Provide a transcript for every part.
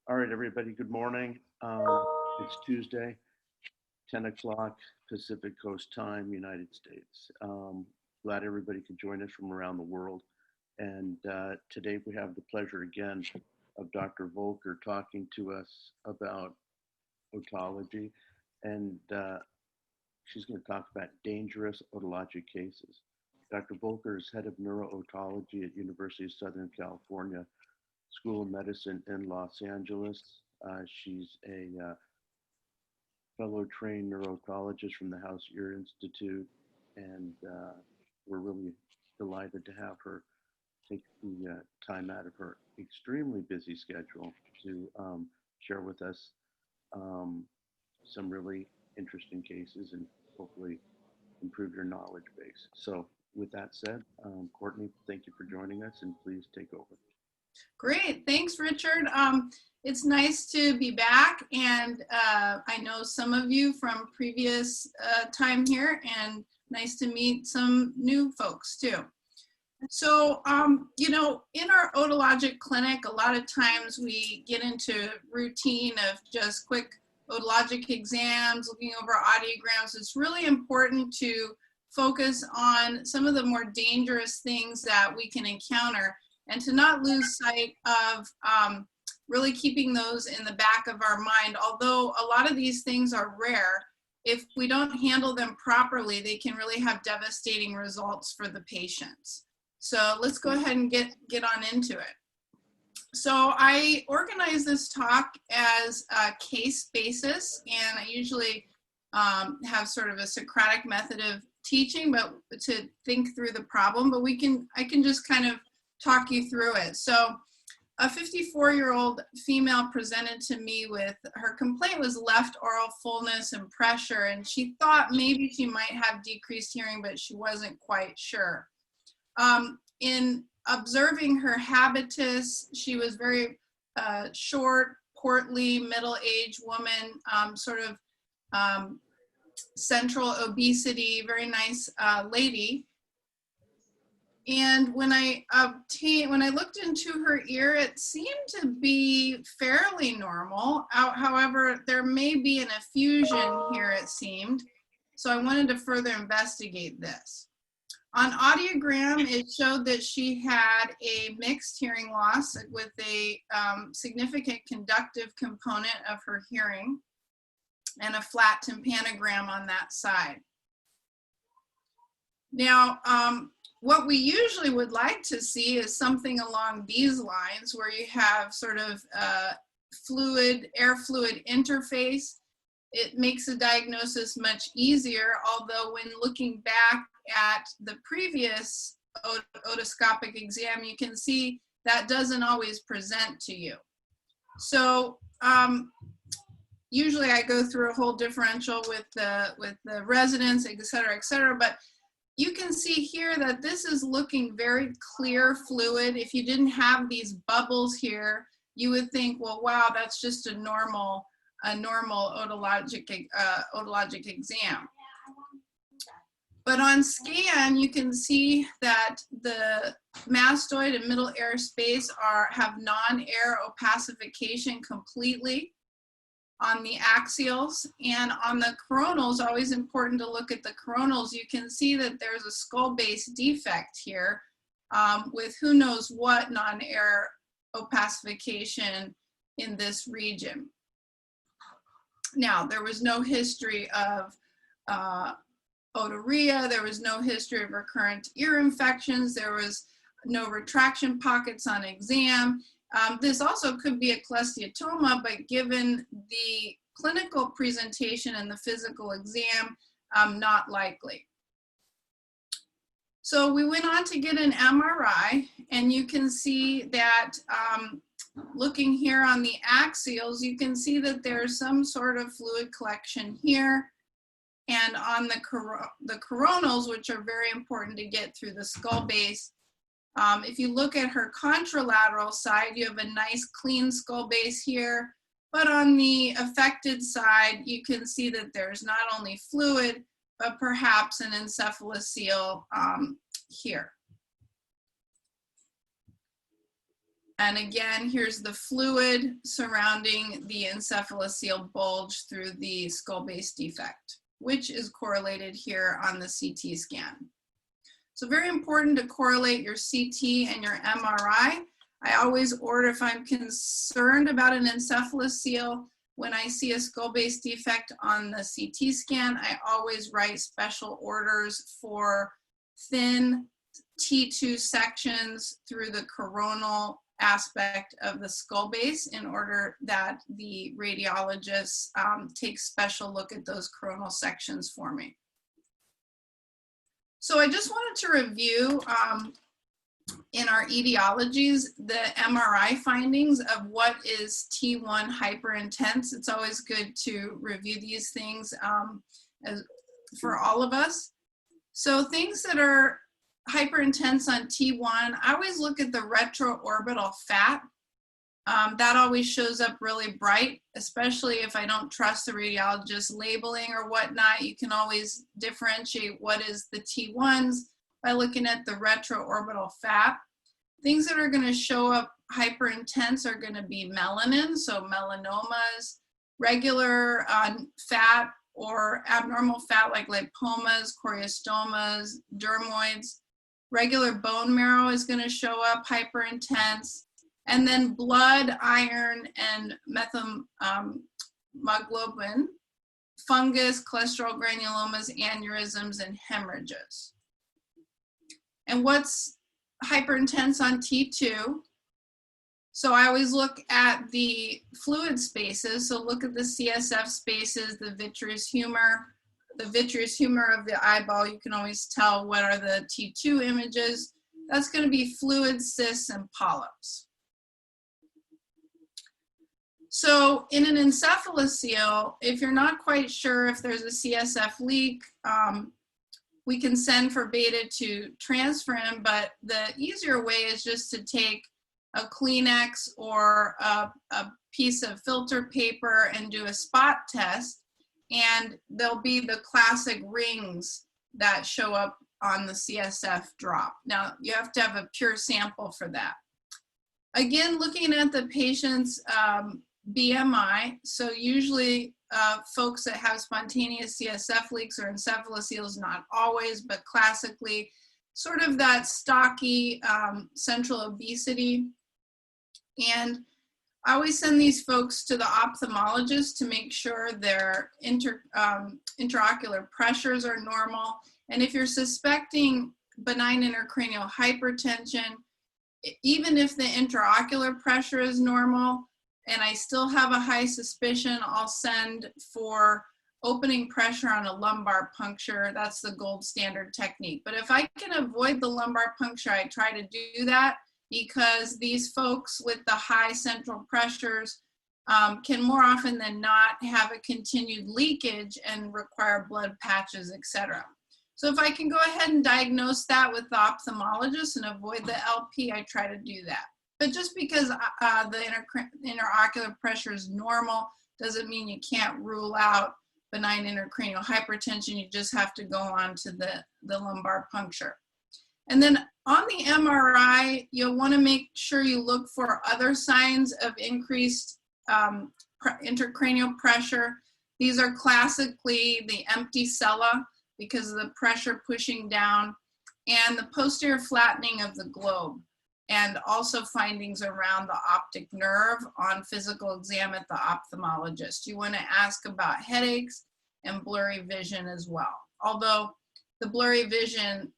All right, everybody, good morning. It's Tuesday, 10 o'clock Pacific Coast time, United States. Glad everybody could join us from around the world. And today we have the pleasure again of Dr. Voelker talking to us about otology. And she's going to talk about dangerous otologic cases. Dr. Voelker is head of neuro-otology at University of Southern California School of Medicine in Los Angeles. She's a fellow trained neurotologist from the House Ear Institute, and we're really delighted to have her take the time out of her extremely busy schedule to share with us some really interesting cases and hopefully improve your knowledge base. So with that said, Courtney, thank you for joining us, and please take over. Great, thanks, Richard. It's nice to be back, and I know some of you from previous time here, and nice to meet some new folks too. So, you know, in our otologic clinic, a lot of times we get into routine of just quick otologic exams, looking over audiograms. It's really important to focus on some of the more dangerous things that we can encounter, and to not lose sight of really keeping those in the back of our mind. Although a lot of these things are rare, if we don't handle them properly, they can really have devastating results for the patients. So let's go ahead and get on into it. So I organize this talk as a case basis, and I usually have sort of a Socratic method of teaching, but to think through the problem, but I can just kind of talk you through it. So a 54-year-old female presented to me with, her complaint was left oral fullness and pressure, and she thought maybe she might have decreased hearing, but she wasn't quite sure. In observing her habitus, she was very short, portly, middle-aged woman, sort of central obesity, very nice lady. And when I looked into her ear, it seemed to be fairly normal. However, there may be an effusion here, it seemed. So I wanted to further investigate this. On audiogram, it showed that she had a mixed hearing loss with a significant conductive component of her hearing and a flat tympanogram on that side. Now, what we usually would like to see is something along these lines, where you have sort of air fluid interface. It makes the diagnosis much easier, although when looking back at the previous otoscopic exam, you can see that doesn't always present to you. So usually I go through a whole differential with the residents, et cetera, but you can see here that this is looking very clear fluid. If you didn't have these bubbles here, you would think, well, wow, that's just a normal otologic exam. But on scan, you can see that the mastoid and middle air space have non-air opacification completely on the axials, and on the coronals, always important to look at the coronals. You can see that there's a skull base defect here with who knows what non-air opacification in this region. Now, there was no history of otorrhea, there was no history of recurrent ear infections, there was no retraction pockets on exam. This also could be a cholesteatoma, but given the clinical presentation and the physical exam, not likely. So we went on to get an MRI, and you can see that looking here on the axials, you can see that there's some sort of fluid collection here. And on the coronals, which are very important to get through the skull base, if you look at her contralateral side, you have a nice clean skull base here, but on the affected side, you can see that there's not only fluid, but perhaps an encephalocele here. And again, here's the fluid surrounding the encephalocele bulge through the skull base defect, which is correlated here on the CT scan. So very important to correlate your CT and your MRI. I always order, if I'm concerned about an encephalocele, when I see a skull base defect on the CT scan, I always write special orders for thin T2 sections through the coronal aspect of the skull base in order that the radiologist take special look at those coronal sections for me. So I just wanted to review in our etiologies the MRI findings of what is T1 hyperintense. It's always good to review these things for all of us. So things that are hyperintense on T1, I always look at the retroorbital fat. That always shows up really bright, especially if I don't trust the radiologist labeling or whatnot. You can always differentiate what is the T1s by looking at the retroorbital fat. Things that are going to show up hyperintense are going to be melanin, so melanomas, regular fat or abnormal fat like lipomas, choriostomas, dermoids. Regular bone marrow is going to show up hyperintense. And then blood, iron, and methemoglobin, fungus, cholesterol granulomas, aneurysms, and hemorrhages. And what's hyperintense on T2? So I always look at the fluid spaces. So look at the CSF spaces, the vitreous humor of the eyeball. You can always tell what are the T2 images. That's going to be fluid, cysts, and polyps. So in an encephalocele, if you're not quite sure if there's a CSF leak, we can send for beta to transfer in, but the easier way is just to take a Kleenex or a piece of filter paper and do a spot test, and there'll be the classic rings that show up on the CSF drop. Now, you have to have a pure sample for that. Again, looking at the patient's BMI, so usually folks that have spontaneous CSF leaks or encephaloceles, not always, but classically, sort of that stocky central obesity. And I always send these folks to the ophthalmologist to make sure their intraocular pressures are normal. And if you're suspecting benign intracranial hypertension, even if the intraocular pressure is normal, and I still have a high suspicion, I'll send for opening pressure on a lumbar puncture. That's the gold standard technique. But if I can avoid the lumbar puncture, I try to do that, because these folks with the high central pressures can more often than not have a continued leakage and require blood patches, etc. So if I can go ahead and diagnose that with the ophthalmologist and avoid the LP, I try to do that. But just because the intraocular pressure is normal doesn't mean you can't rule out benign intracranial hypertension. You just have to go on to the lumbar puncture. And then on the MRI, you'll want to make sure you look for other signs of increased intracranial pressure. These are classically the empty sella because of the pressure pushing down, and the posterior flattening of the globe, and also findings around the optic nerve on physical exam at the ophthalmologist. You want to ask about headaches and blurry vision as well. Although the blurry vision,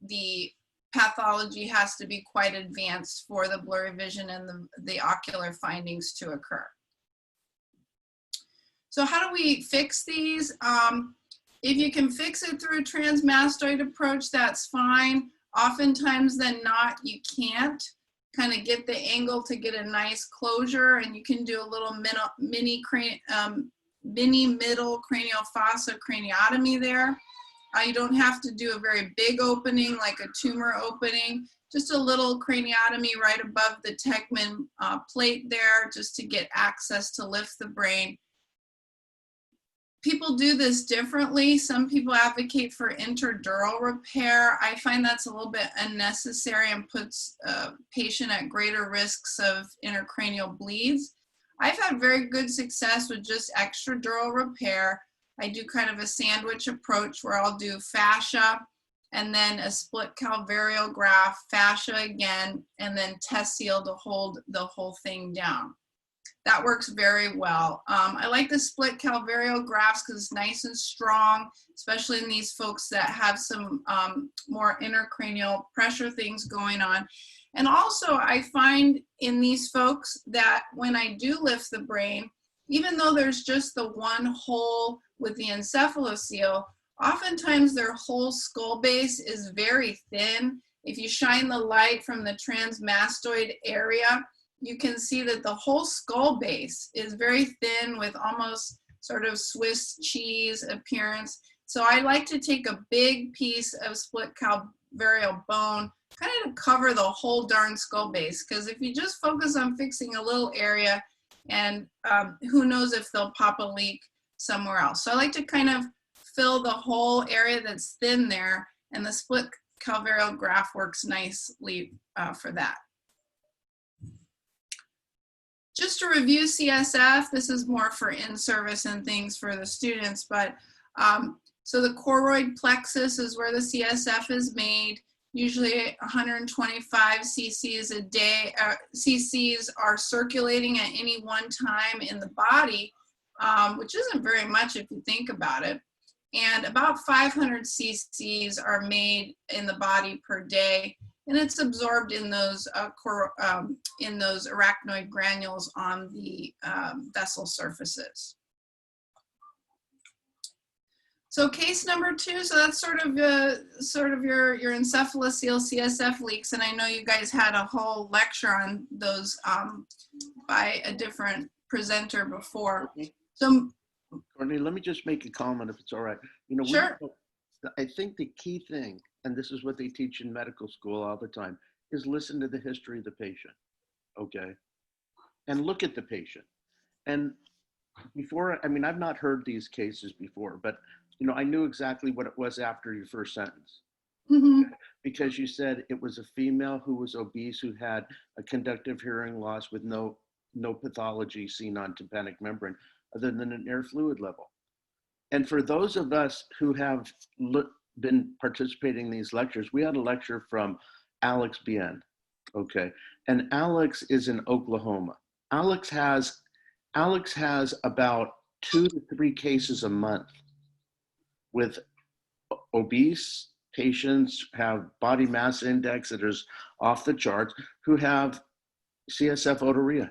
the pathology has to be quite advanced for the blurry vision and the ocular findings to occur. So how do we fix these? If you can fix it through a transmastoid approach, that's fine. Oftentimes than not, you can't kind of get the angle to get a nice closure, and you can do a little mini middle cranial fossa craniotomy there. You don't have to do a very big opening like a tumor opening, just a little craniotomy right above the Tegman plate there, just to get access to lift the brain. people do this differently. Some people advocate for interdural repair. I find that's a little bit unnecessary and puts a patient at greater risks of intracranial bleeds. I've had very good success with just extradural repair. I do kind of a sandwich approach where I'll do fascia and then a split calvareal graft, fascia again, and then test seal to hold the whole thing down. That works very well. I like the split calvareal grafts because it's nice and strong, especially in these folks that have some more intracranial pressure things going on. And also I find in these folks that when I do lift the brain, even though there's just the one hole with the encephalocele, oftentimes their whole skull base is very thin. If you shine the light from the transmastoid area, you can see that the whole skull base is very thin with almost sort of Swiss cheese appearance. So I like to take a big piece of split calvareal bone, kind of to cover the whole darn skull base. Because if you just focus on fixing a little area, and who knows if they'll pop a leak somewhere else. So I like to kind of fill the whole area that's thin there, and the split calvareal graft works nicely for that. Just to review CSF, this is more for in-service and things for the students, but so the choroid plexus is where the CSF is made. Usually 125 cc's a day, cc's are circulating at any one time in the body, which isn't very much if you think about it. And about 500 cc's are made in the body per day, and it's absorbed in those arachnoid granules on the vessel surfaces. So case number 2, so that's sort of your encephalocele CSF leaks, and I know you guys had a whole lecture on those by a different presenter before. So, Courtney, let me just make a comment if it's all right. You know, sure. I think the key thing, and this is what they teach in medical school all the time, is listen to the history of the patient, okay? And look at the patient. And before, I mean, I've not heard these cases before, but you know, I knew exactly what it was after your first sentence. Mm-hmm. Because you said it was a female who was obese, who had a conductive hearing loss with no pathology seen on tympanic membrane other than an air fluid level. And for those of us who have been participating in these lectures, we had a lecture from Alex Bien, okay? And Alex is in Oklahoma. Alex has about 2 to 3 cases a month with obese patients, have body mass index that is off the charts, who have CSF otorrhea.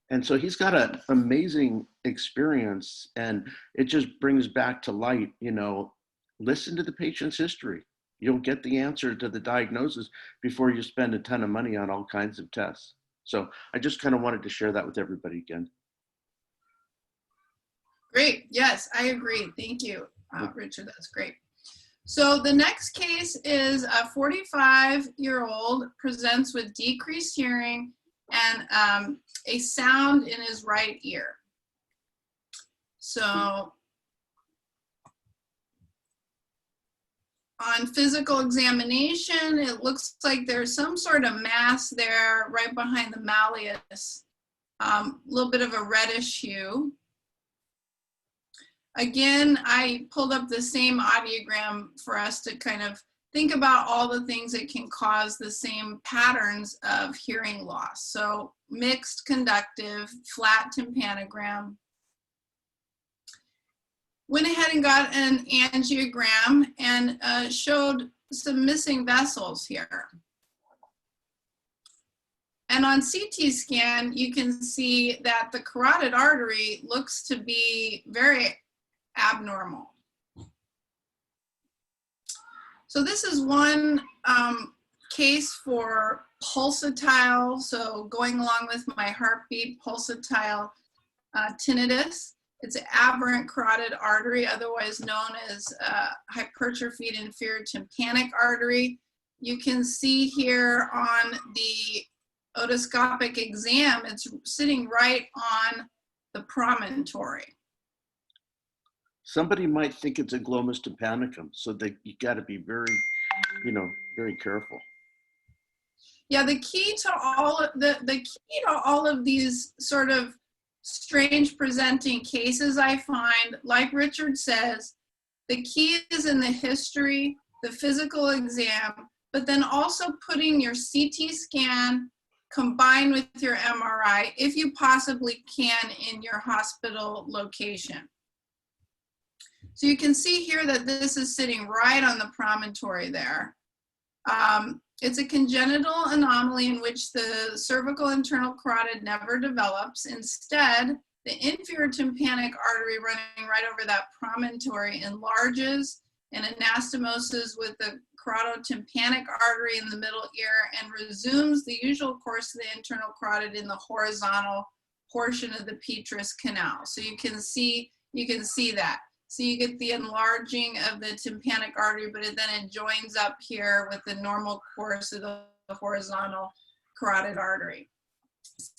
And so he's got an amazing experience, and it just brings back to light, you know, listen to the patient's history. You'll get the answer to the diagnosis before you spend a ton of money on all kinds of tests. So I just kind of wanted to share that with everybody again. Great, yes, I agree, thank you. Richard, that's great. So the next case is a 45-year-old presents with decreased hearing and a sound in his right ear. So on physical examination, it looks like there's some sort of mass there right behind the malleus, a little bit of a reddish hue. Again, I pulled up the same audiogram for us to kind of think about all the things that can cause the same patterns of hearing loss. So mixed conductive, flat tympanogram. Went ahead and got an angiogram and showed some missing vessels here. And on CT scan, you can see that the carotid artery looks to be very abnormal. So this is one case for pulsatile, so going along with my heartbeat, pulsatile tinnitus. It's an aberrant carotid artery, otherwise known as hypertrophied inferior tympanic artery. You can see here on the otoscopic exam, it's sitting right on the promontory. somebody might think it's a glomus tympanicum, so that you got to be very, very careful. Yeah, the key to all of these sort of strange presenting cases, I find, like Richard says, the key is in the history, the physical exam, but then also putting your CT scan combined with your MRI, if you possibly can, in your hospital location. So you can see here that this is sitting right on the promontory there. It's a congenital anomaly in which the cervical internal carotid never develops. Instead, the inferior tympanic artery running right over that promontory enlarges and anastomoses with the carototympanic artery in the middle ear and resumes the usual course of the internal carotid in the horizontal portion of the petrous canal. So you can see that. So you get the enlarging of the tympanic artery, but then it joins up here with the normal course of the horizontal carotid artery.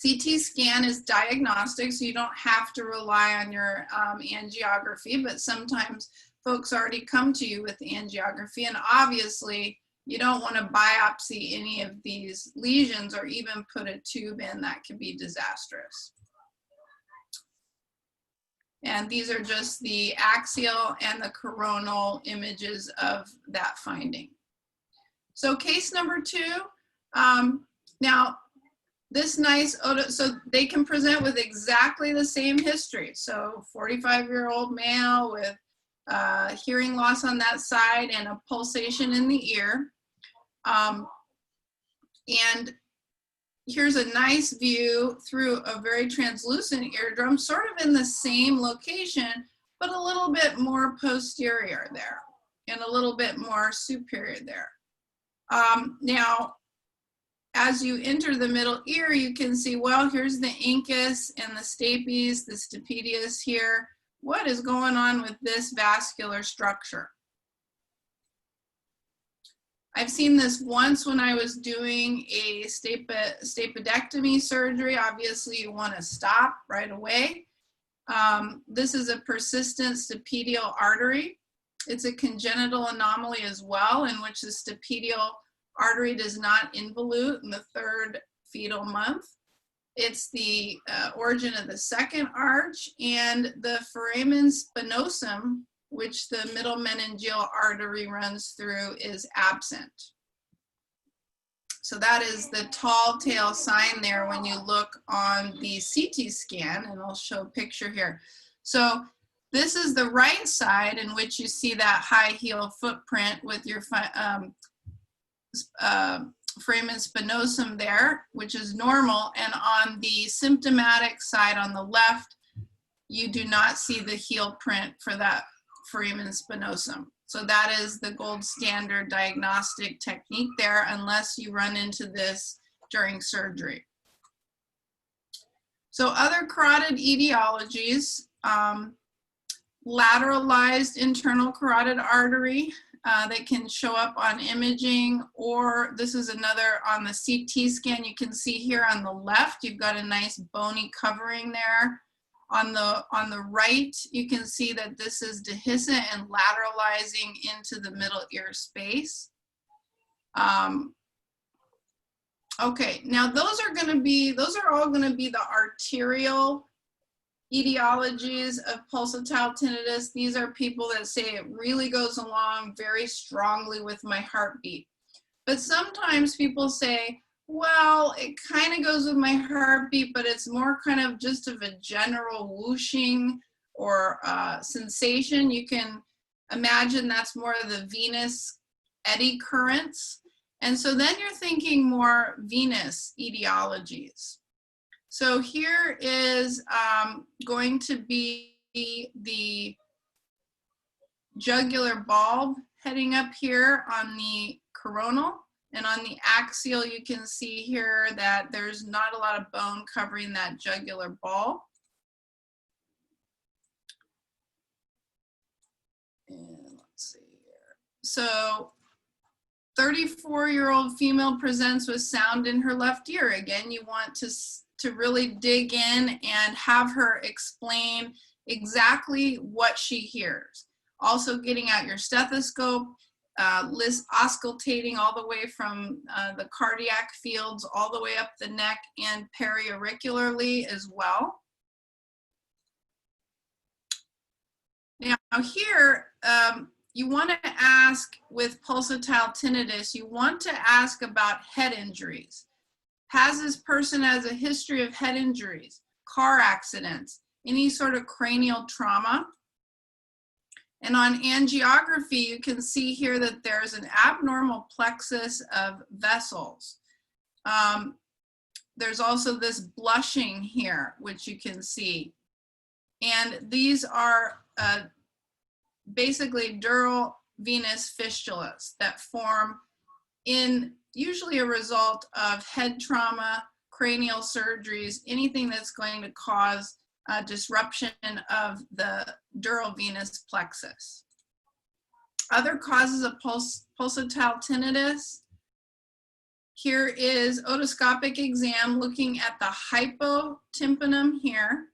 CT scan is diagnostic, so you don't have to rely on your angiography, but sometimes folks already come to you with angiography, and obviously you don't want to biopsy any of these lesions or even put a tube in. That can be disastrous. And these are just the axial and the coronal images of that finding. So case number 2, now this so they can present with exactly the same history. So 45-year-old male with hearing loss on that side and a pulsation in the ear. And here's a nice view through a very translucent eardrum, sort of in the same location, but a little bit more posterior there and a little bit more superior there. Now, as you enter the middle ear, you can see, well, here's the incus and the stapes, the stapedius here. What is going on with this vascular structure? I've seen this once when I was doing a stapedectomy surgery. Obviously, you want to stop right away. This is a persistent stapedial artery. It's a congenital anomaly as well, in which the stapedial artery does not involute in the 3rd fetal month. It's the origin of the second arch, and the foramen spinosum, which the middle meningeal artery runs through, is absent. So that is the tall tale sign there when you look on the CT scan, and I'll show a picture here. So this is the right side in which you see that high heel footprint with your foramen spinosum there, which is normal, and on the symptomatic side on the left, you do not see the heel print for that foramen spinosum. So that is the gold standard diagnostic technique there, unless you run into this during surgery. So other carotid etiologies, lateralized internal carotid artery that can show up on imaging, or this is another on the CT scan. You can see here on the left, you've got a nice bony covering there. On the right, you can see that this is dehiscent and lateralizing into the middle ear space. Okay, now those are all gonna be the arterial etiologies of pulsatile tinnitus. These are people that say it really goes along very strongly with my heartbeat. But sometimes people say, well, it kind of goes with my heartbeat, but it's more kind of just of a general whooshing or sensation. You can imagine that's more of the venous eddy currents. And so then you're thinking more venous etiologies. So here is going to be the jugular bulb heading up here on the coronal. And on the axial, you can see here that there's not a lot of bone covering that jugular bulb. And let's see here. So 34-year-old female presents with sound in her left ear. Again, you want to really dig in and have her explain exactly what she hears. Also getting out your stethoscope, auscultating all the way from the cardiac fields all the way up the neck and periauricularly as well. Now here, you want to ask with pulsatile tinnitus, you want to ask about head injuries. Has this person has a history of head injuries, car accidents, any sort of cranial trauma? And on angiography, you can see here that there's an abnormal plexus of vessels. There's also this blushing here, which you can see. And these are basically dural venous fistulas that form in usually a result of head trauma, cranial surgeries, anything that's going to cause disruption of the dural venous plexus. Other causes of pulsatile tinnitus. Here is otoscopic exam looking at the hypotympanum here,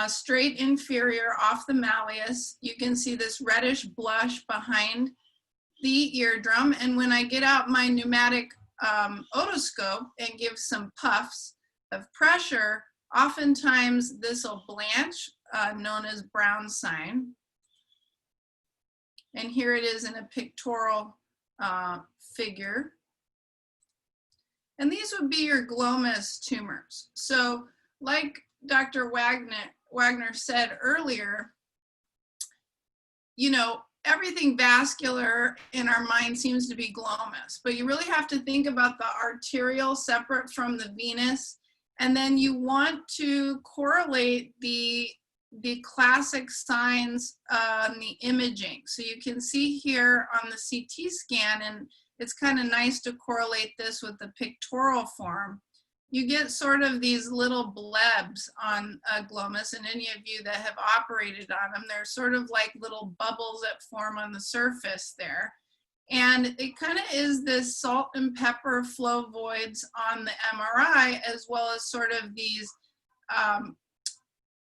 straight inferior off the malleus. You can see this reddish blush behind the eardrum. And when I get out my pneumatic otoscope and give some puffs of pressure, oftentimes this will blanch, known as brown sign. And here it is in a pictorial figure. And these would be your GLOMUS tumors. So like Dr. Wagner said earlier, you know, everything vascular in our mind seems to be GLOMUS, but you really have to think about the arterial separate from the venous. And then you want to correlate the classic signs on the imaging. So you can see here on the CT scan, and it's kind of nice to correlate this with the pictorial form. You get sort of these little blebs on GLOMUS, and any of you that have operated on them, they're sort of like little bubbles that form on the surface there. And it kind of is this salt and pepper flow voids on the MRI, as well as sort of these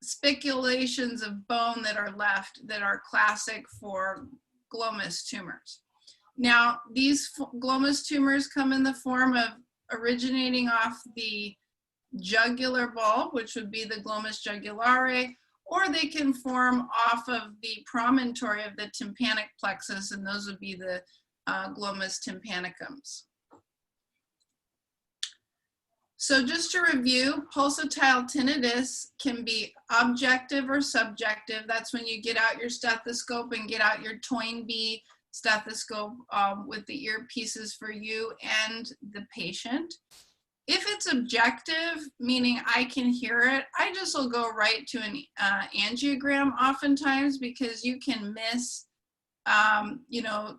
spiculations of bone that are left that are classic for GLOMUS tumors. Now, these GLOMUS tumors come in the form of originating off the jugular bulb, which would be the GLOMUS jugulare, or they can form off of the promontory of the tympanic plexus, and those would be the GLOMUS tympanicums. So just to review, pulsatile tinnitus can be objective or subjective. That's when you get out your stethoscope and get out your Toynbee stethoscope with the earpieces for you and the patient. If it's objective, meaning I can hear it, I just will go right to an angiogram oftentimes, because you can miss, you know,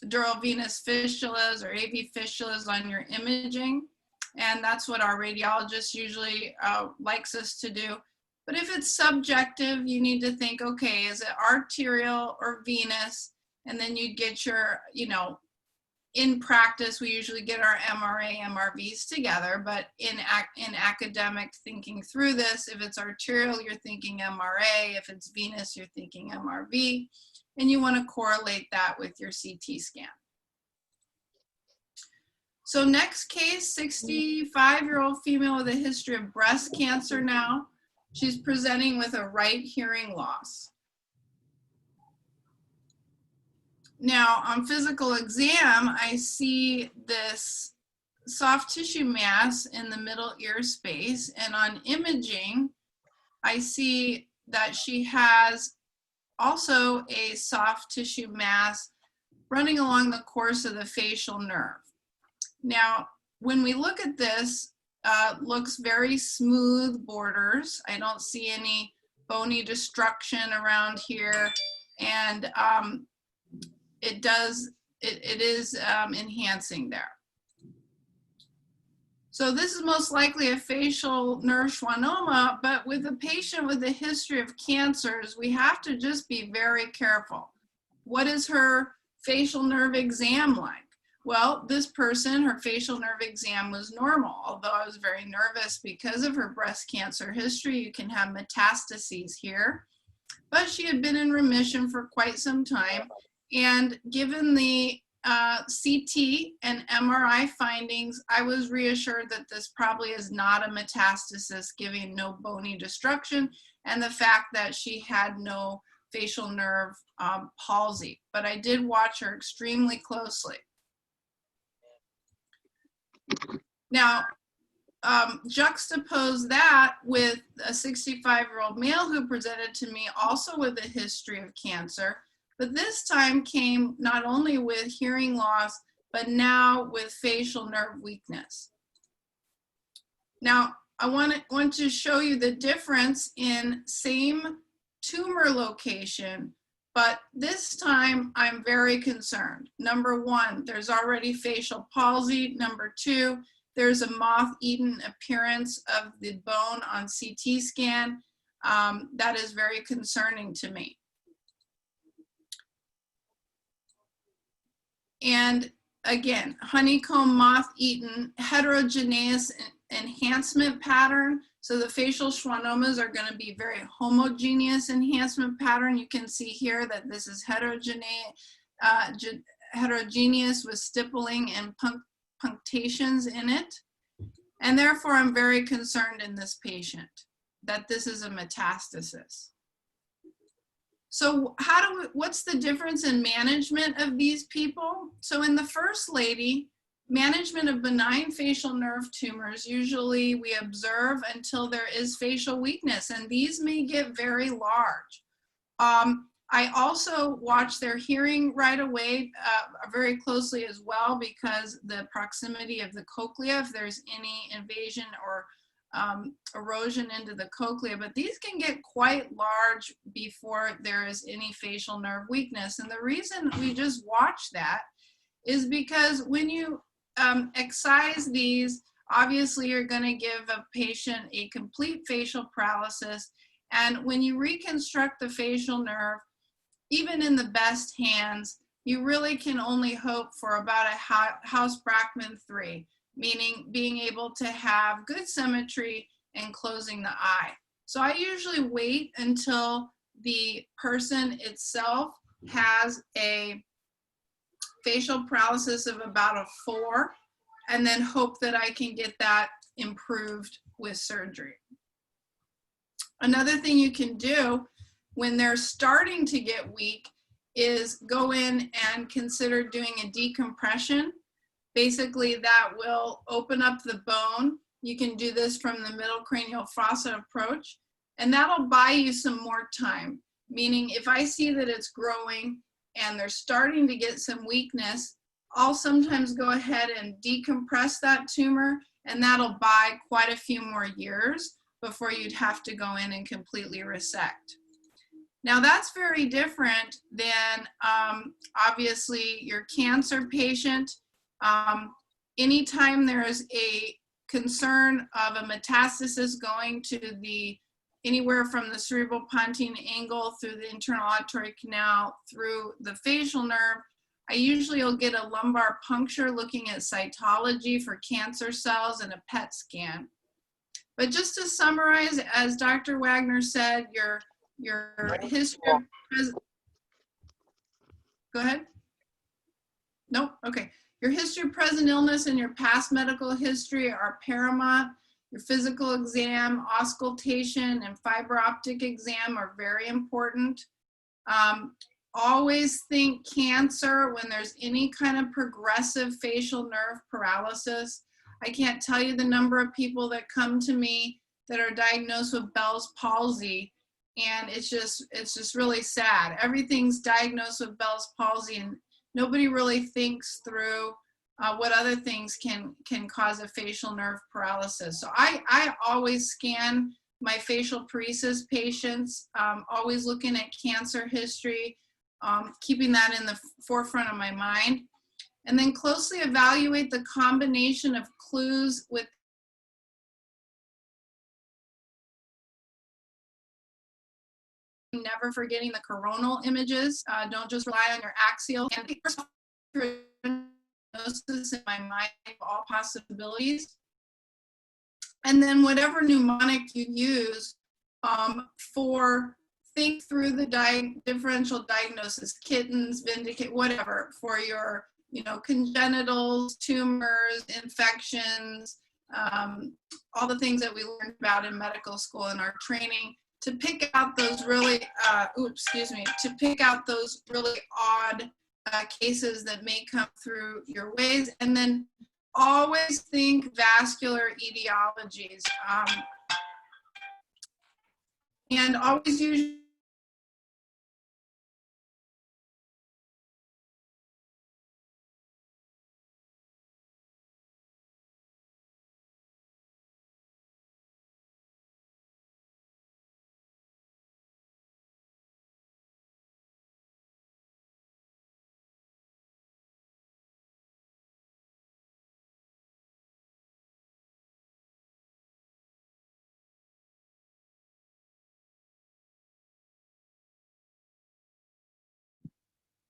dural venous fistulas or AV fistulas on your imaging. And that's what our radiologist usually likes us to do. But if it's subjective, you need to think, okay, is it arterial or venous? And then you get your, you know, in practice, we usually get our MRA, MRVs together, but in academic thinking through this, if it's arterial, you're thinking MRA. If it's venous, you're thinking MRV. And you want to correlate that with your CT scan. So next case, 65-year-old female with a history of breast cancer now. She's presenting with a right hearing loss. Now, on physical exam, I see this soft tissue mass in the middle ear space, and on imaging, I see that she has also a soft tissue mass running along the course of the facial nerve. Now, when we look at this, looks very smooth borders. I don't see any bony destruction around here, and it is enhancing there. So this is most likely a facial nerve schwannoma, but with a patient with a history of cancers, we have to just be very careful. What is her facial nerve exam like? Well, this person, her facial nerve exam was normal, although I was very nervous because of her breast cancer history. You can have metastases here, but she had been in remission for quite some time. And given the CT and MRI findings, I was reassured that this probably is not a metastasis, giving no bony destruction, and the fact that she had no facial nerve palsy. But I did watch her extremely closely. Now, juxtapose that with a 65-year-old male who presented to me also with a history of cancer, but this time came not only with hearing loss, but now with facial nerve weakness. Now, I want to show you the difference in same tumor location, but this time I'm very concerned. Number one, there's already facial palsy. Number two, there's a moth-eaten appearance of the bone on CT scan. That is very concerning to me. And again, honeycomb moth-eaten heterogeneous enhancement pattern. So the facial schwannomas are going to be very homogeneous enhancement pattern. You can see here that this is heterogeneous with stippling and punctations in it. And therefore, I'm very concerned in this patient that this is a metastasis. So what's the difference in management of these people? So in the first lady, management of benign facial nerve tumors, usually we observe until there is facial weakness, and these may get very large. I also watch their hearing right away very closely as well, because the proximity of the cochlea, if there's any invasion or erosion into the cochlea, but these can get quite large before there is any facial nerve weakness. And the reason we just watch that is because when you excise these, obviously you're going to give a patient a complete facial paralysis. And when you reconstruct the facial nerve, even in the best hands, you really can only hope for about a House-Brackman 3, meaning being able to have good symmetry and closing the eye. So I usually wait until the person itself has a facial paralysis of about a 4, and then hope that I can get that improved with surgery. Another thing you can do when they're starting to get weak is go in and consider doing a decompression. Basically, that will open up the bone. You can do this from the middle cranial fossa approach, and that'll buy you some more time. Meaning, if I see that it's growing and they're starting to get some weakness, I'll sometimes go ahead and decompress that tumor, and that'll buy quite a few more years before you'd have to go in and completely resect. Now that's very different than obviously your cancer patient. Anytime there's a concern of a metastasis going to the anywhere from the cerebropontine angle through the internal auditory canal through the facial nerve, I usually will get a lumbar puncture looking at cytology for cancer cells and a PET scan. But just to summarize, as Dr. Wagner said, your history of go ahead. Nope, okay. Your history of present illness and your past medical history are paramount. Your physical exam, auscultation, and fiber optic exam are very important. Always think cancer when there's any kind of progressive facial nerve paralysis. I can't tell you the number of people that come to me that are diagnosed with Bell's palsy, and it's just really sad. Everything's diagnosed with Bell's palsy, and nobody really thinks through what other things can cause a facial nerve paralysis. So I always scan my facial paresis patients, always looking at cancer history, keeping that in the forefront of my mind, and then closely evaluate the combination of clues with never forgetting the coronal images. Don't just rely on your axial. And diagnosis in my mind of all possibilities. And then whatever mnemonic you use for think through the differential diagnosis, kittens, vindicate, whatever, for your, you know, congenitals, tumors, infections, all the things that we learned about in medical school in our training, to pick out those really, to pick out those really odd cases that may come through your ways. And then always think vascular etiologies. And always use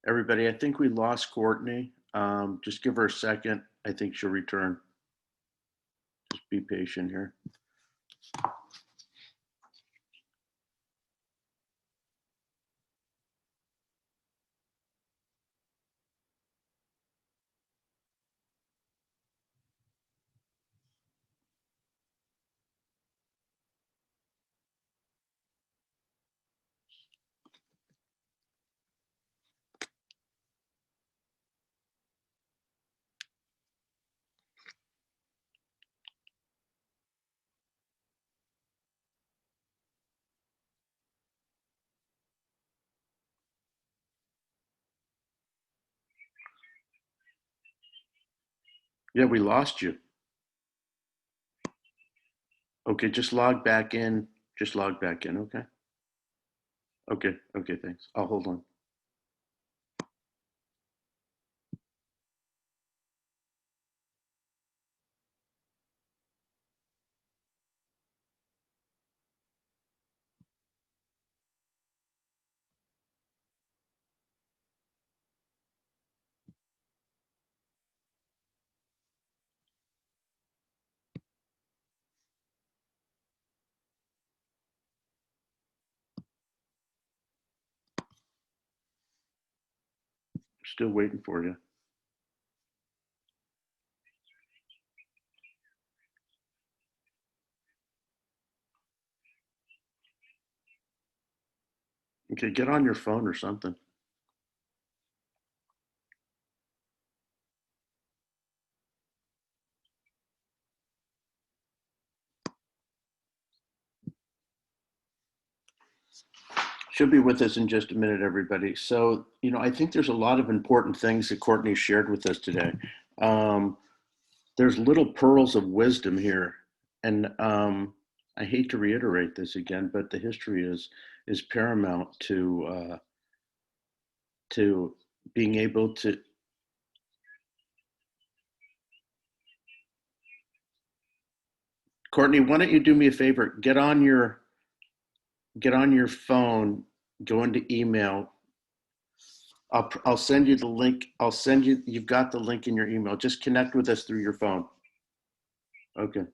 Everybody, I think we lost Courtney. Just give her a second. I think she'll return. Just be patient here. Yeah, we lost you. Okay, just log back in. Just log back in, okay? Okay, thanks. I'll hold on. Still waiting for you. Okay, get on your phone or something. She'll be with us in just a minute, everybody. So, you know, I think there's a lot of important things that Courtney shared with us today. There's little pearls of wisdom here. And I hate to reiterate this again, but the history is paramount to being able to. Courtney, why don't you do me a favor? Get on your phone, go into email. I'll send you the link. You've got the link in your email. Just connect with us through your phone. Okay.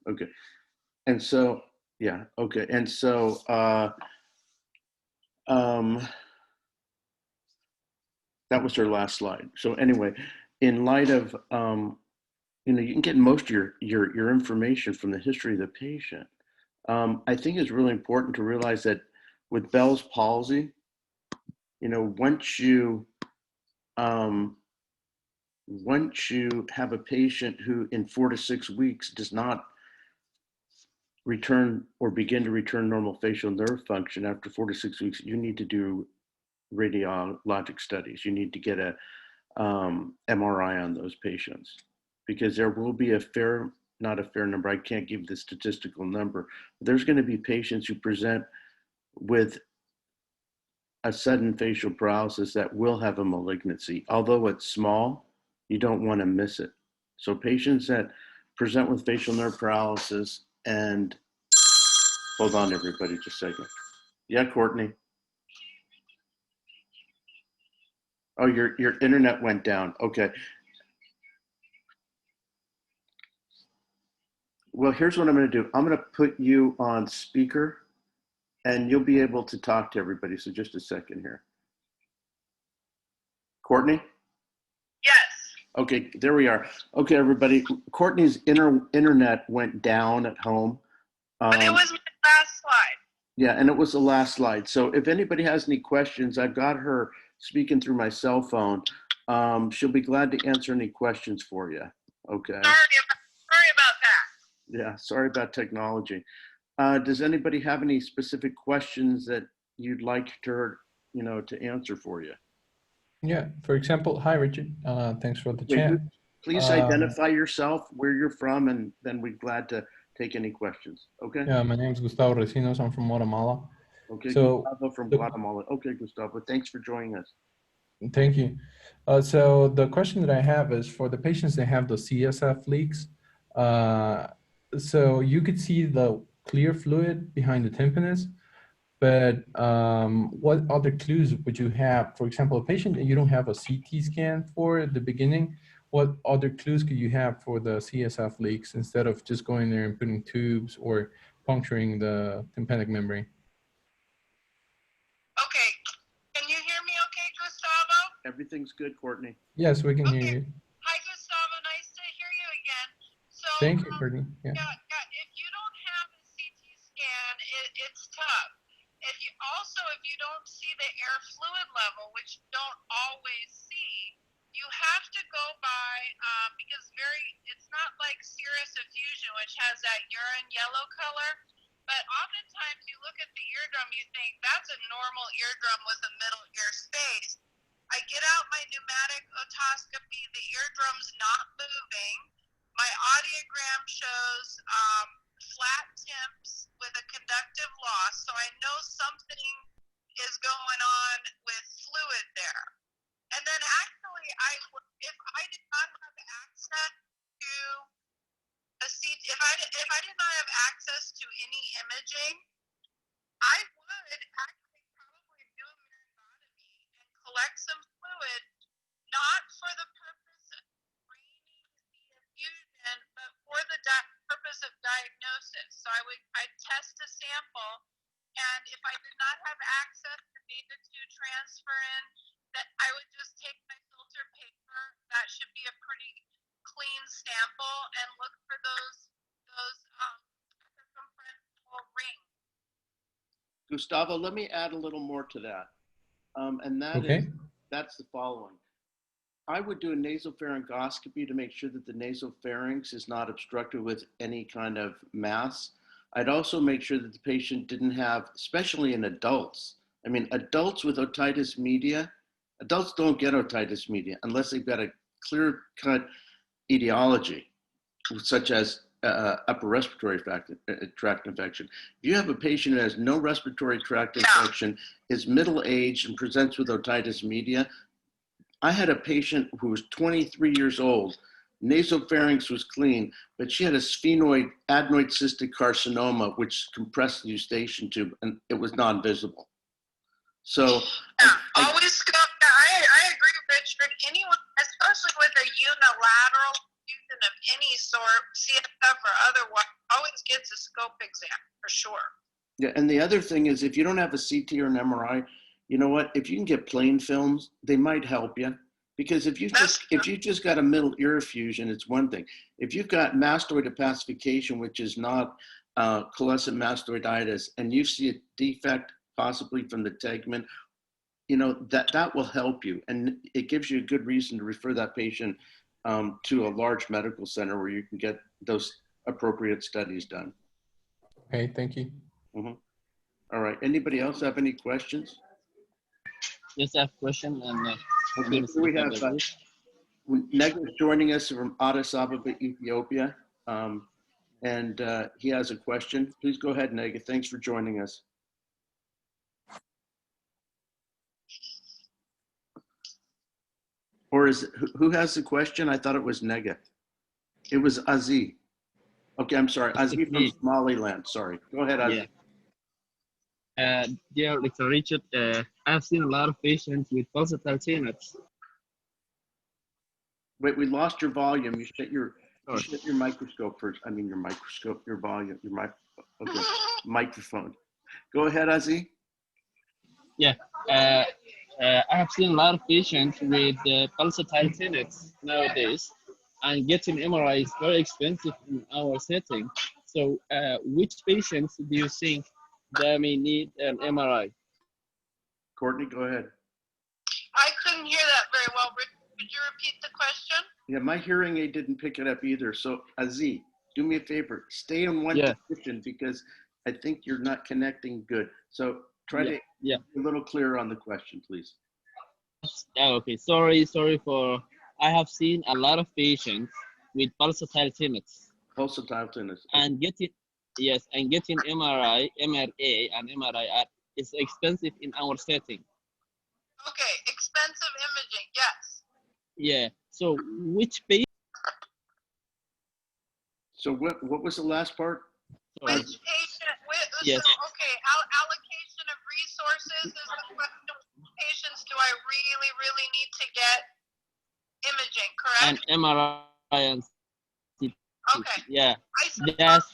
And so, yeah, okay. And so, that was her last slide. So anyway, in light of, you know, you can get most of your information from the history of the patient. I think it's really important to realize that with Bell's palsy, you know, once you have a patient who in 4 to 6 weeks does not return or begin to return normal facial nerve function after 4 to 6 weeks, you need to do radiologic studies. You need to get a MRI on those patients, because there will be not a fair number, I can't give the statistical number, but there's going to be patients who present with a sudden facial paralysis that will have a malignancy. Although it's small, you don't want to miss it. So patients that present with facial nerve paralysis, and hold on everybody, just a second. Yeah, Courtney. Oh, your internet went down. Okay. Well, here's what I'm going to do. I'm going to put you on speaker and you'll be able to talk to everybody. So just a second here. Courtney? Yes. Okay, there we are. Okay, everybody. Courtney's internet went down at home. But it was my last slide. Yeah, and it was the last slide. So if anybody has any questions, I've got her speaking through my cell phone. She'll be glad to answer any questions for you. Okay. Sorry about that. Yeah, sorry about technology. Does anybody have any specific questions that you'd like her, to answer for you? Yeah, for example, hi, Richard. Thanks for the chat. Please identify yourself, where you're from, and then we're glad to take any questions. Okay? Yeah, my name is Gustavo Recinos. I'm from Guatemala. Okay, so, Gustavo from Guatemala. Okay, Gustavo, thanks for joining us. Thank you. So the question that I have is for the patients that have the CSF leaks. So you could see the clear fluid behind the tympanus, but what other clues would you have? For example, a patient that you don't have a CT scan for at the beginning, what other clues could you have for the CSF leaks instead of just going there and putting tubes or puncturing the tympanic membrane? Okay, can you hear me okay, Gustavo? Everything's good, Courtney. Yes, we can hear you. Hi, Gustavo, nice to hear you again. So, Thank you, Courtney. Yeah. If you don't have a CT scan, it's tough. If you don't see the air fluid level, which you don't always see, you have to go by, because it's not like serous effusion, which has that urine yellow color, but oftentimes you look at the eardrum, you think that's a normal eardrum with a middle ear space. I get out my pneumatic otoscopy, the eardrum's not moving. My audiogram shows flat temps with a conductive loss, so I know something is going on with fluid there. And then actually, if I did not have access to a CT, if I did not have access to any imaging, I would actually probably do a myriadotomy and collect some fluid, not for the purpose of draining the effusion, but for the purpose of diagnosis. So I'd test a sample, and if I did not have access to beta 2 transferrin, that I would just take my filter paper. That should be a pretty clean sample, and look for those circumferential rings. Gustavo, let me add a little more to that. And that's the following. I would do a nasopharyngoscopy to make sure that the nasopharynx is not obstructed with any kind of mass. I'd also make sure that the patient didn't have, especially in adults. I mean, adults with otitis media, adults don't get otitis media unless they've got a clear-cut etiology, such as upper respiratory tract infection. If you have a patient who has no respiratory tract infection, is middle-aged and presents with otitis media. I had a patient who was 23 years old, nasopharynx was clean, but she had a sphenoid adenoid cystic carcinoma, which compressed the eustachian tube, and it was non-visible. So always go. I agree, Richard. Anyone, especially with a unilateral fusion of any sort, CSF or otherwise, always gets a scope exam for sure. Yeah, and the other thing is, if you don't have a CT or an MRI, you know what? If you can get plain films, they might help you. Because if you just got a middle ear effusion, it's one thing. If you've got mastoid opacification, which is not coalescent mastoiditis, and you see a defect possibly from the tegment, that will help you, and it gives you a good reason to refer that patient to a large medical center where you can get those appropriate studies done. Okay, thank you. Mm-hmm. All right. Anybody else have any questions? Yes, I have a question. And okay, we have Nega joining us from Addis Ababa, Ethiopia, and he has a question. Please go ahead, Nega. Thanks for joining us. Or who has the question? I thought it was Nega. It was Aziz. Okay, I'm sorry. Aziz from Somaliland. Sorry. Go ahead, Aziz. Yeah. Dear Dr. Richard, I've seen a lot of patients with pulsatile tinnitus. Wait, we lost your volume. Sorry. Shut your microscope first. I mean, your microscope, your volume, your okay. Microphone. Go ahead, Ozzy. Yeah. I have seen a lot of patients with pulsatile tinnitus nowadays, and getting MRI is very expensive in our setting. So, which patients do you think that may need an MRI? Courtney, go ahead. I couldn't hear that very well. Rick, could you repeat the question? Yeah, my hearing aid didn't pick it up either. So, Aziz, do me a favor. Stay in one position because I think you're not connecting good. So try to be a little clearer on the question, please. Okay, sorry for, I have seen a lot of patients with pulsatile tinnitus. Pulsatile tinnitus. And getting MRI, MRA and MRI is expensive in our setting. Okay, expensive imaging, yes. Yeah, so which patient? So what was the last part? Which patient, yes. So, okay, allocation of resources is the question. Which patients do I really, really need to get imaging, correct? And MRI and CT. Okay. Yeah,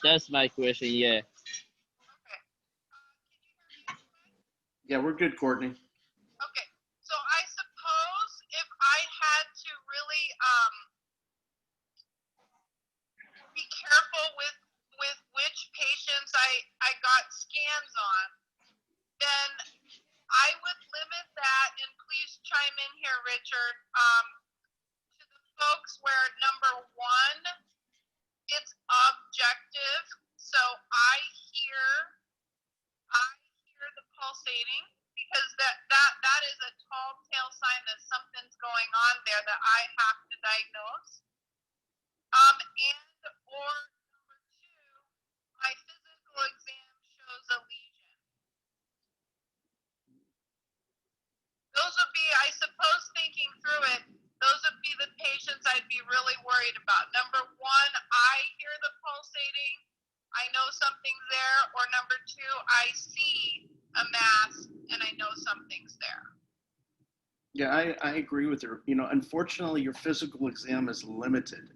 that's my question, yeah. Okay. Yeah, we're good, Courtney. Okay, so I suppose if I had to really be careful with which patients I got scans on, then I would limit that, and please chime in here, Richard, to the folks where number one, it's objective. So I hear the pulsating, because that is a tall tale sign that something's going on there that I have to diagnose. And or number two, my physical exam shows a lesion. Those would be, I suppose, thinking through it, those would be the patients I'd be really worried about. Number one, I hear the pulsating, I know something's there, or number two, I see a mass and I know something's there. Yeah, I agree with her. You know, unfortunately, your physical exam is limited.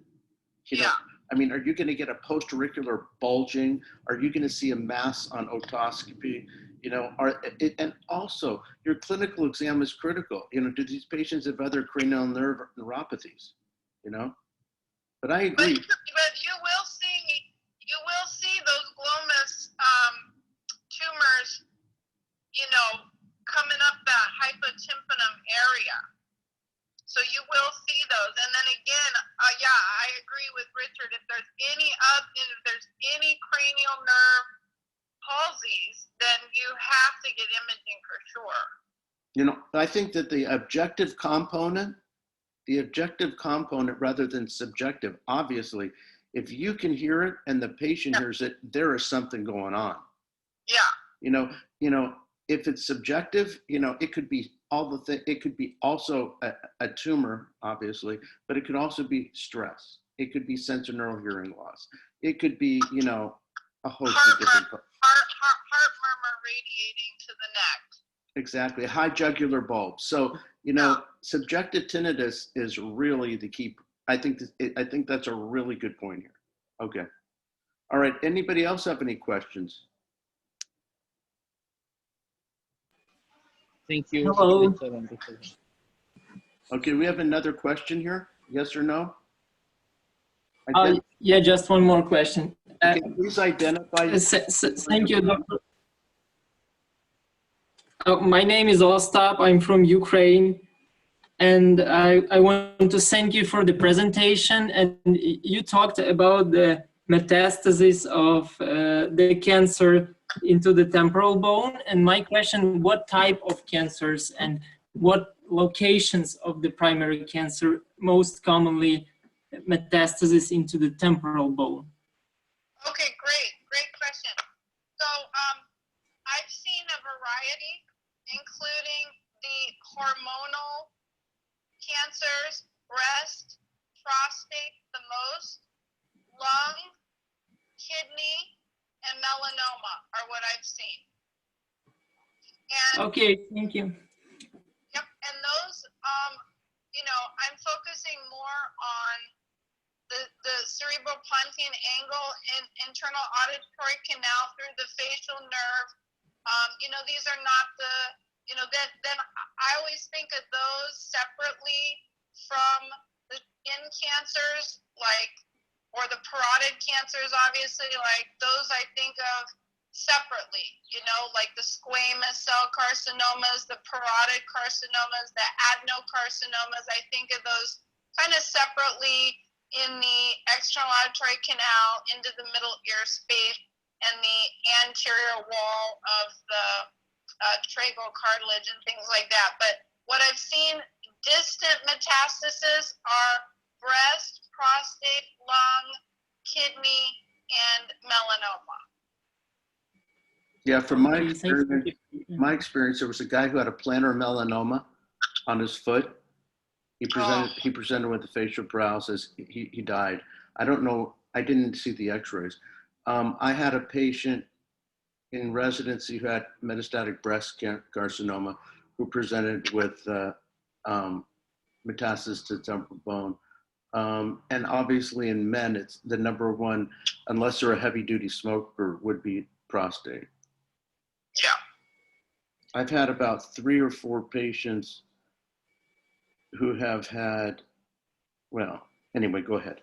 You know, I mean, are you going to get a post-auricular bulging? Are you going to see a mass on otoscopy? You know, and also your clinical exam is critical. You know, do these patients have other cranial nerve neuropathies? You know, but I agree. But you will see those GLOMUS tumors, you know, coming up that hypotympanum area. So you will see those. And then again, yeah, I agree with Richard. If there's any cranial nerve palsies, then you have to get imaging for sure. You know, I think that the objective component rather than subjective, obviously, if you can hear it and the patient hears it, there is something going on. Yeah. You know, if it's subjective, you know, it could be it could be also a tumor, obviously, but it could also be stress. It could be sensorineural hearing loss. It could be, you know, a host of different heart murmur radiating to the neck. Exactly, a high jugular bulb. So, you know, subjective tinnitus is really the key. I think that's a really good point here. Okay. All right. Anybody else have any questions? Thank you. Hello. Okay, we have another question here. Yes or no? Yeah, just one more question. Okay, please identify. Thank you, Doctor. My name is Ostap. I'm from Ukraine. And I want to thank you for the presentation. And you talked about the metastasis of the cancer into the temporal bone. And my question, what type of cancers and what locations of the primary cancer most commonly metastasis into the temporal bone? Okay, great question. So I've seen a variety, including the hormonal cancers, breast, prostate the most, lung, kidney, and melanoma are what I've seen. And, okay, thank you. Yep, and those, you know, I'm focusing more on the cerebropontine angle and internal auditory canal through the facial nerve. You know, these are not the, you know, then I always think of those separately from the skin cancers, like, or the parotid cancers, obviously, like those I think of separately, you know, like the squamous cell carcinomas, the parotid carcinomas, the adenocarcinomas. I think of those kind of separately in the external auditory canal into the middle ear space and the anterior wall of the tragal cartilage and things like that. But what I've seen, distant metastasis are breast, prostate, lung, kidney, and melanoma. Yeah, from Okay, my experience, there was a guy who had a plantar melanoma on his foot. He presented with the facial paralysis. He died. I don't know. I didn't see the X-rays. I had a patient in residency who had metastatic breast carcinoma who presented with metastasis to temporal bone. And obviously in men, it's the number one, unless they're a heavy duty smoker, would be prostate. Yeah. I've had about 3 or 4 patients who have had, well, anyway, go ahead.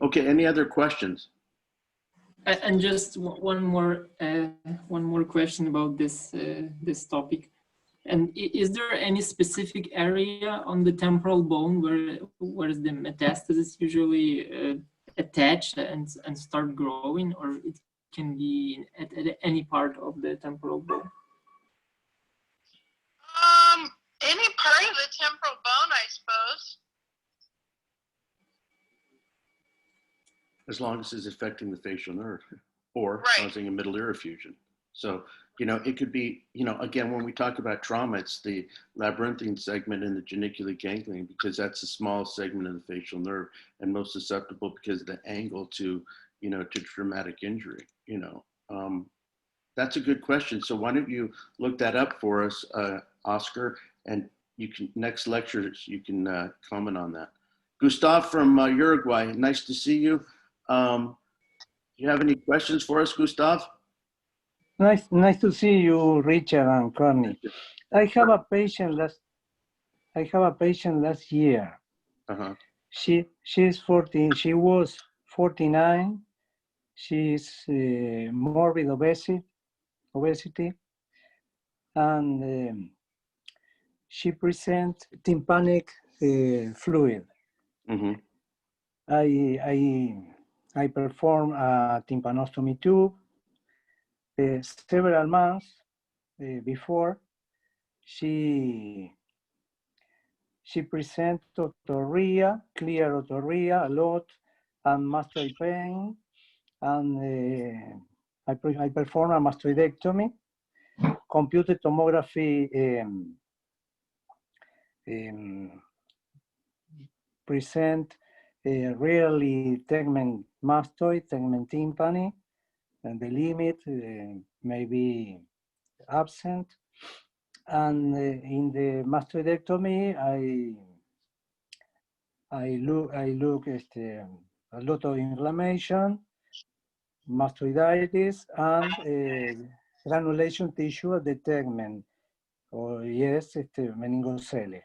Okay, any other questions? And just one more question about this this topic. And is there any specific area on the temporal bone where the metastasis usually attach and start growing, or it can be at any part of the temporal bone? Any part of the temporal bone, I suppose. As long as it's affecting the facial nerve or causing a middle ear effusion. So, you know, it could be, you know, again, when we talk about trauma, it's the labyrinthine segment and the geniculate ganglion, because that's the smallest segment of the facial nerve and most susceptible because of the angle to, you know, to traumatic injury, you know. That's a good question. So why don't you look that up for us, Oscar, and you can, next lectures, you can comment on that. Gustav from Uruguay, nice to see you. Do you have any questions for us, Gustav? Nice to see you, Richard and Connie. I have a patient last year. She's 14. She was 49. She's morbid obesity, and she presents tympanic fluid. I perform a tympanostomy tube. Several months before, she presents otorrhea, clear otorrhea a lot, and mastoid pain, and I perform a mastoidectomy. Computed tomography present rarely tegment mastoid, tegment tympani, and the limit may be absent. And in the mastoidectomy, I look a lot of inflammation, mastoiditis, and granulation tissue at the tegment, or yes, meningocele.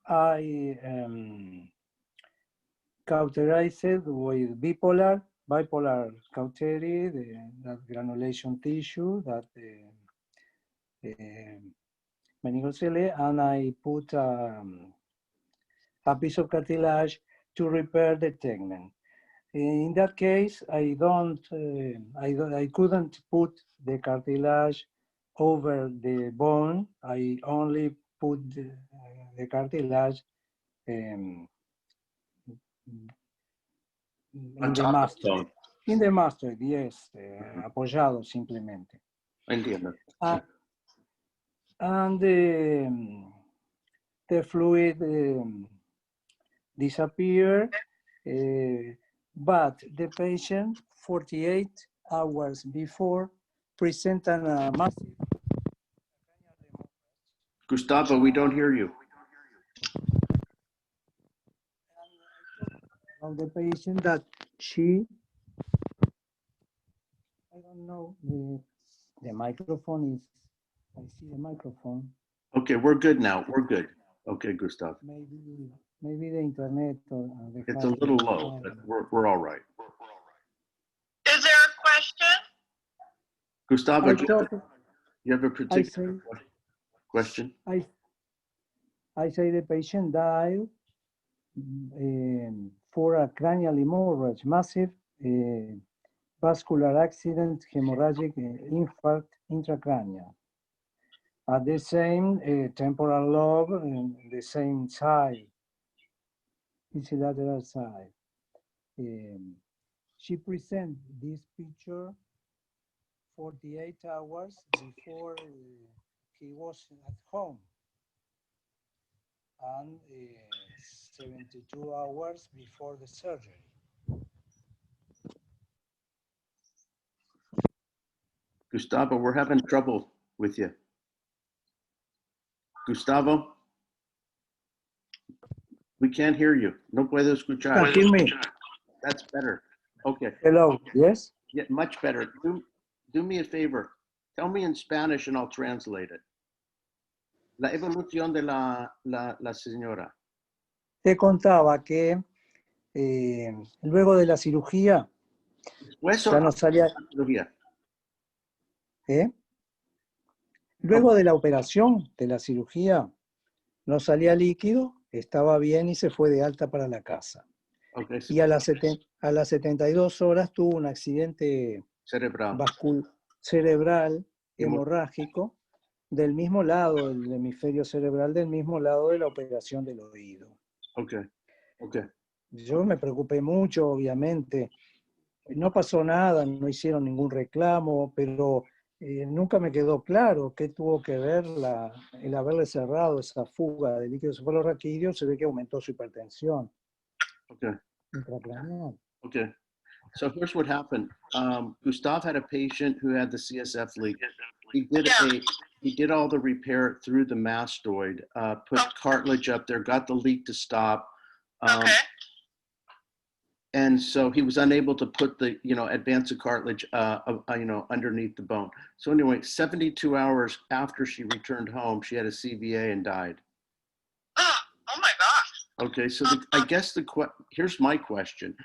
I cauterized with bipolar cautery, that granulation tissue, that meningocele, and I put a piece of cartilage to repair the tegment. In that case, I couldn't put the cartilage over the bone. I only put the cartilage in the mastoid. In the mastoid, yes, apoyado simplemente. Entiendo. And the fluid disappeared, but the patient 48 hours before presented a massive. Gustavo, we don't hear you. of the patient that she, I don't know, the microphone is, I see the microphone. Okay, we're good now. We're good. Okay, Gustav. Maybe the internet or the It's a little low, but we're all right. Is there a question? Gustavo, I do thought, you have a particular say- question? I say the patient died for a cranial hemorrhage, massive vascular accident, hemorrhagic infarct intracranial. At the same temporal lobe, the same side, ipsilateral side. She presents this picture 48 hours before he was at home, and 72 hours before the surgery. Gustavo, we're having trouble with you. Gustavo? We can't hear you. No puedo escuchar. Can you hear me? That's better. Okay. Hello, yes? Yeah, much better. Do me a favor. Tell me in Spanish and I'll translate it. La evolución de la señora. Te contaba que luego de la cirugía Hueso. ya no salía, Cirugía. luego de la operación, de la cirugía, no salía líquido, estaba bien y se fue de alta para la casa. Okay. Y a las 72 horas tuvo un accidente Cerebral. cerebral hemorrágico del mismo lado, del hemisferio cerebral, del mismo lado de la operación del oído. Okay. Okay. Yo me preocupé mucho, obviamente. No pasó nada, no hicieron ningún reclamo, pero nunca me quedó claro qué tuvo que ver el haberle cerrado esa fuga de líquido cefalorraquídeo. Se ve que aumentó su hipertensión Okay. intracraneal. Okay. So here's what happened. Gustav had a patient who had the CSF leak. He did all the repair through the mastoid, put cartilage up there, got the leak to stop. Okay. And so he was unable to put the, advance the cartilage, underneath the bone. So anyway, 72 hours after she returned home, she had a CVA and died. Oh my gosh. Okay, so I guess here's my question.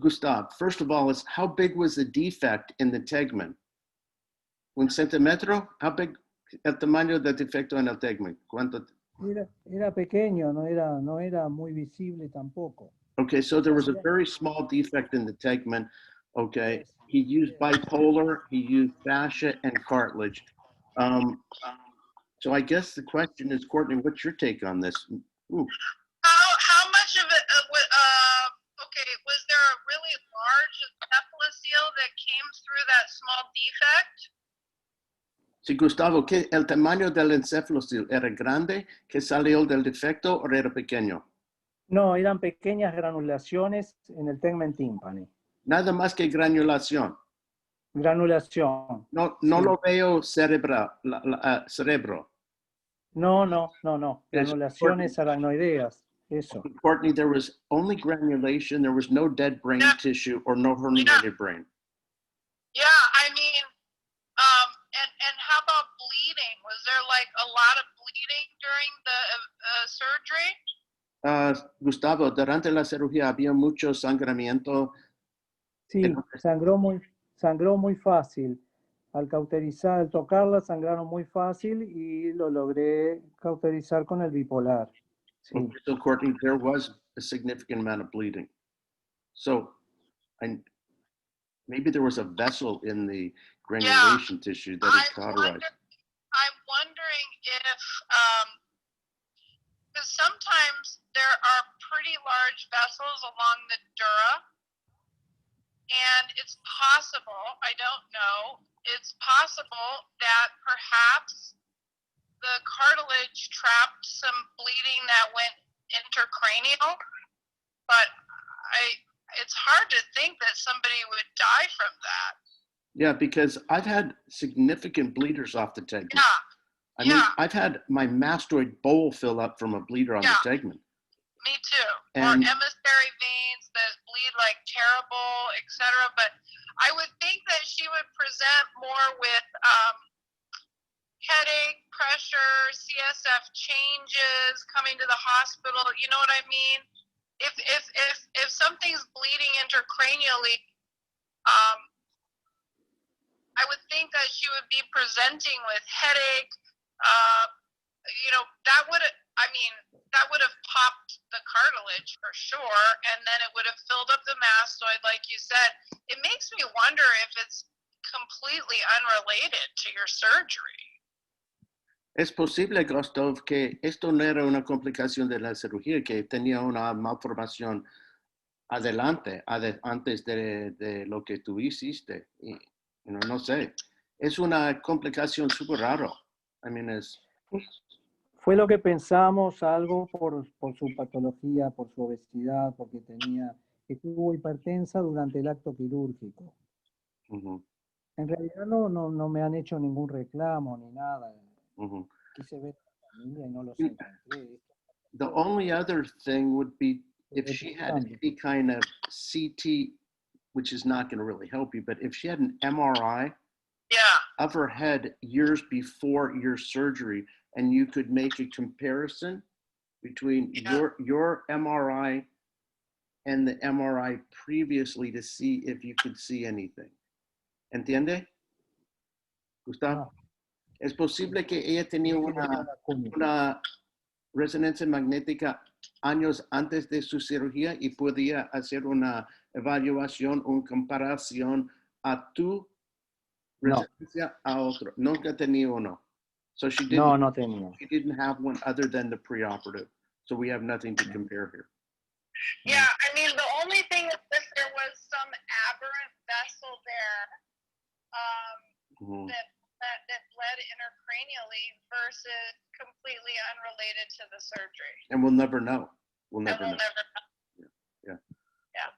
Gustav, first of all, is how big was the defect in the tegmen? ¿Un centímetro? How big, el tamaño del defecto en el tegmen? ¿Cuánto? Era pequeño, no era muy visible tampoco. Okay, so there was a very small defect in the tegmen. Okay, he used bipolar, he used fascia and cartilage. So I guess the question is, Courtney, what's your take on this? Ooh. How much of it, okay, was there a really large encephalocele that came through that small defect? Sí, Gustavo, ¿qué el tamaño del encéfalocele era grande que salió del defecto o era pequeño? No, eran pequeñas granulaciones en el tegmen tímpani. Nada más que granulación. Granulación. No Sí. lo veo cerebro. No. Granulaciones aracnoideas. Eso. Courtney, there was only granulation. There was no dead brain tissue or no herniated brain. Yeah, I mean, and how about bleeding? Was there like a lot of bleeding during the surgery? Gustavo, durante la cirugía había mucho sangramiento. Sí, sangró muy fácil. Al cauterizar, al tocarla, sangraron muy fácil y lo logré cauterizar con el bipolar. Sí. Okay, so Courtney, there was a significant amount of bleeding. So, maybe there was a vessel in the granulation tissue that is cauterized. I'm wondering if, because sometimes there are pretty large vessels along the dura, and it's possible, I don't know, it's possible that perhaps the cartilage trapped some bleeding that went intercranial, but it's hard to think that somebody would die from that. Yeah, because I've had significant bleeders off the tegmen. Yeah. I mean, I've had my mastoid bowl fill up from a bleeder on the tegmen. Me too. And- or emissary veins that bleed like terrible, etc. But I would think that she would present more with headache, pressure, CSF changes, coming to the hospital. You know what I mean? If something's bleeding intracranially, I would think that she would be presenting with headache. You know, that would have popped the cartilage for sure, and then it would have filled up the mastoid, like you said. It makes me wonder if it's completely unrelated to your surgery. Es posible, Gustav, que esto no era una complicación de la cirugía, que tenía una malformación antes de lo que tú hiciste. Y, no sé. Es una complicación súper raro. I mean, Fue lo que pensamos, algo por su patología, por su obesidad, porque estuvo hipertensa durante el acto quirúrgico. En realidad no me han hecho ningún reclamo ni nada. Quise ver a la familia y no los encontré. The only other thing would be if she had any kind of CT, which is not going to really help you, but if she had an MRI of her head years before your surgery, and you could make a comparison between your MRI and the MRI previously to see if you could see anything. ¿Entiende, Gustavo? Es posible que ella tenía una resonancia magnética años antes de su cirugía y podía hacer una evaluación, una comparación a tu resonancia a otro. Nunca tenía uno. So she didn't, no tenía. She didn't have one other than the preoperative. So we have nothing to compare here. Yeah, I mean, the only thing is that there was some aberrant vessel there that bled intracranially versus completely unrelated to the surgery. And we'll never know. We'll never know. Yeah.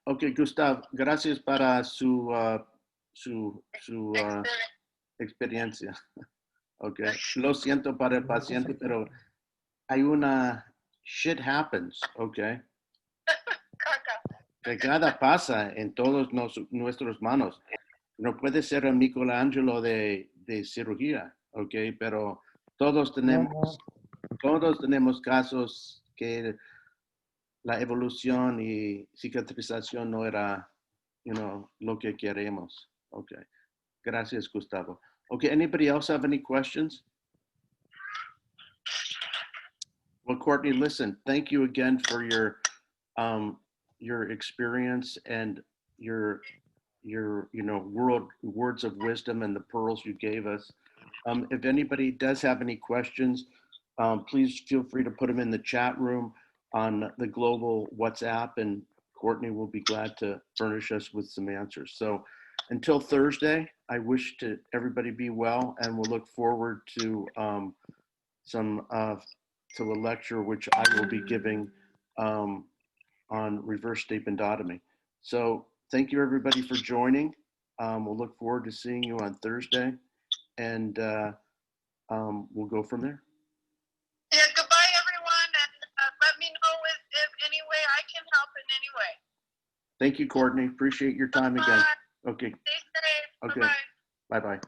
Okay, Gustav, gracias para su experiencia. Okay, lo siento para el paciente, pero hay shit happens, okay? Que cada pasa en todos nuestros manos. No puede ser el Michelangelo de cirugía, okay? Pero todos tenemos casos que la evolución y cicatrización no era, lo que queremos. Okay. Gracias, Gustavo. Okay, anybody else have any questions? Well, Courtney, listen, thank you again for your experience and your words of wisdom and the pearls you gave us. If anybody does have any questions, please feel free to put them in the chat room on the global WhatsApp, and Courtney will be glad to furnish us with some answers. So until Thursday, I wish to everybody be well, and we'll look forward to to a lecture which I will be giving on reverse stapendotomy. So thank you everybody for joining. We'll look forward to seeing you on Thursday, and we'll go from there. Yeah, goodbye everyone, and let me know if any way I can help in any way. Thank you, Courtney. Appreciate your time again. Okay. Stay safe. Okay. Bye-bye. Bye-bye.